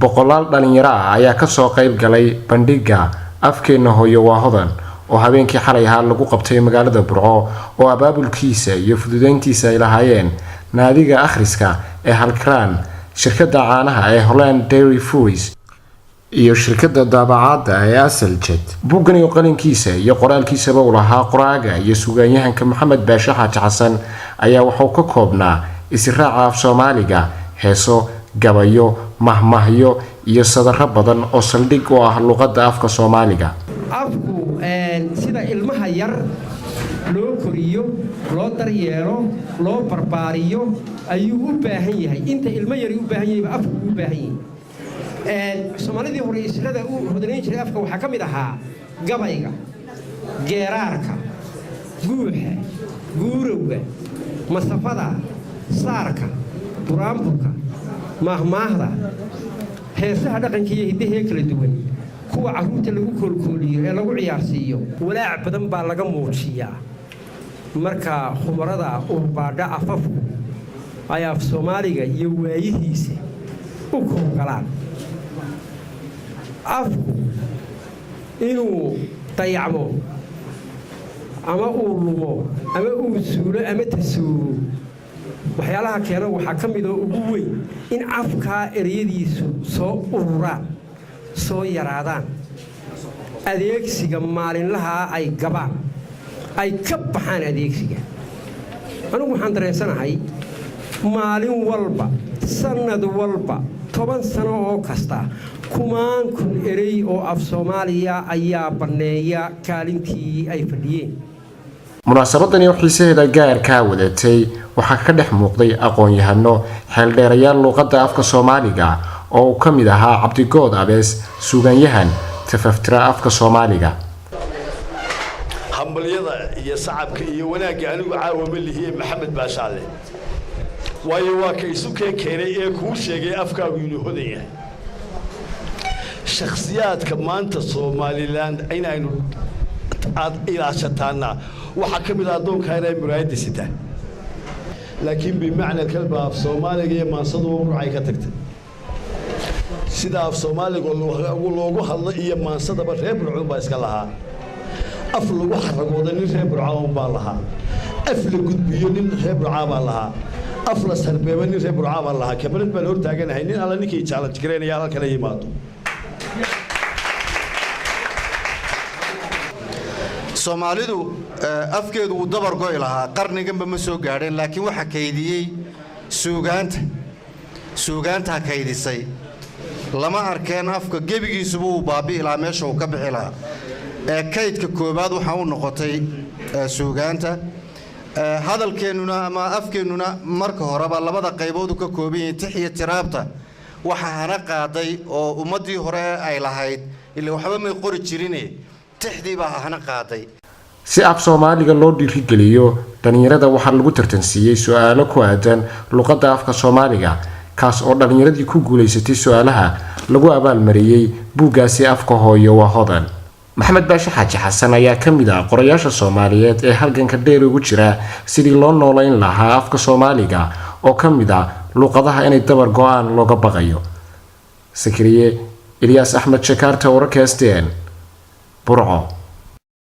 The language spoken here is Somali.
boqolaal dhalinyaro ah ayaa ka soo qayb galay bandhigga afkeena hooyo waa hodan oo habeenkii xalay ahaa lagu qabtay magaalada Burco oo abaabulkiisa iyo fududeyntiisa ay lahaayeen naadiga akhriska ee Halkraan, shirkadda caanaha ee Holland Dairy Foods iyo shirkadda daabacaadda ee Asaljet. Buuggan iyo qalinkiisa iyo qoraalkiisaba uu lahaa qoraaga iyo suugaanyahanka Maxamed Baashe Xaaji Xasan ayaa wuxuu ka koobnaa israaca af Soomaaliga, heeso, gabayo, mahmahyo iyo sadarro badan oo saldhig u ah luqadda afka Soomaaliga. afku sida ilmaha yar loo koriyo, loo daryeelo, loo barbaariyo ayuu u baahan yahay. inta ilmo yar u baahan yahay afku u baahan yahay. Soomaalidii hore islada uu hodaneyn jiray afka waxa kamid ahaa gabayga, geeraarka, guuxa, guurowga, masafada, saarka, buraanburka, mahmaahda, heesaha dhaqanka iyo hidaha kala duwan, kuwa caruurta lagu koolkooliyo ee lagu ciyaarsiiyo. walaac badan baa laga muujiyaa marka khubarada urbaadha afafku ay af Soomaaliga iyo waayihiisa u koolgalaan. afku inuu dayacmo ama uu lumo ama uu suulo ama tasuuro waxyaalaha keena waxaa ka mid ah ugu weyn in afka ereyadiisu soo ururaan, soo yaraadaan, adeegsiga maalinlaha ay gabaan, ay ka baxaan adeegsiga. anigu waxaan dareensanahay maalin walba, sanad walba, 10 sano oo kasta kumaan kun erey oo af Soomaaliya ayaa baneeya kaalintii ay fadhiyeen. munaasabadani oo xiisaheeda gaarka wadatay waxaa ka dhex muuqday aqoon-yahano xeeldheerayaal luqadda afka Soomaaliga oo ka mid ahaa Cabdigood Abees, suugaanyahan tafaftira afka Soomaaliga. hambaliyada iyo sacabka iyo wanaagga anigu caawa ma lihiye Maxamed Baashe waayo waa ka isu keenay ee kuu sheegay afkaagu inuu hodan yahay. shakhsiyaadka maanta Somaliland inaynu aad ilaashataana waxa ka mid ah adoonka inay muraayada sitaan, laakiin bimacna kalba af Soomaaliga iyo maansadu ruuxay ka tagtay. sida af Soomaaliga loogu hadlo iyo maansadaba reer Burco baa iska lahaa. af lagu xaragooda nin reer Burco baa lahaa, af la gudbiyo nin reer Burco baa lahaa, af la sarbeebo nin reer Burco baa lahaa. kamarad baan hor taaganahay nin alla ninkii challenge gareynaya halkan yimaado. Soomaalidu afkeedu uu dabar go'ay lahaa qarniganba ma soo gaadheen, laakiin waxa kaydiyay suugaanta kaydisay. lama arkeen afka gebigiisuba uu baabi'i lahaa meesha uu ka bixi lahaa. kaydka koobaad waxa uu noqotay suugaanta. hadalkeennuna ama afkeennuna marka horeba labada qaybood ka kooban yihiin tix iyo tiraabta. waxa hana qaaday oo ummadii hore ay lahayd ilaa waxba ma qori jirin tixdii baa hana qaaday. si af Soomaaliga loo dhiirigeliyo dhalinyarada waxaa lagu tartansiiyay su'aalo ku aadan luqadda afka Soomaaliga, kaas oo dhalinyaradii ku guuleysatay su'aalaha lagu abaalmariyay buuggaasi afka hooyo waa hodan. Maxamed Baashe Xaaji Xasan ayaa ka mid ah qorayaasha Soomaaliyeed ee halganka dheer ugu jira sidii loo nooleyn lahaa afka Soomaaliga oo ka mid ah luqadaha inay dabar go'aan looga baqayo. Sakariye Ilyas Ahmed Jakarta, wararka STN, Burco.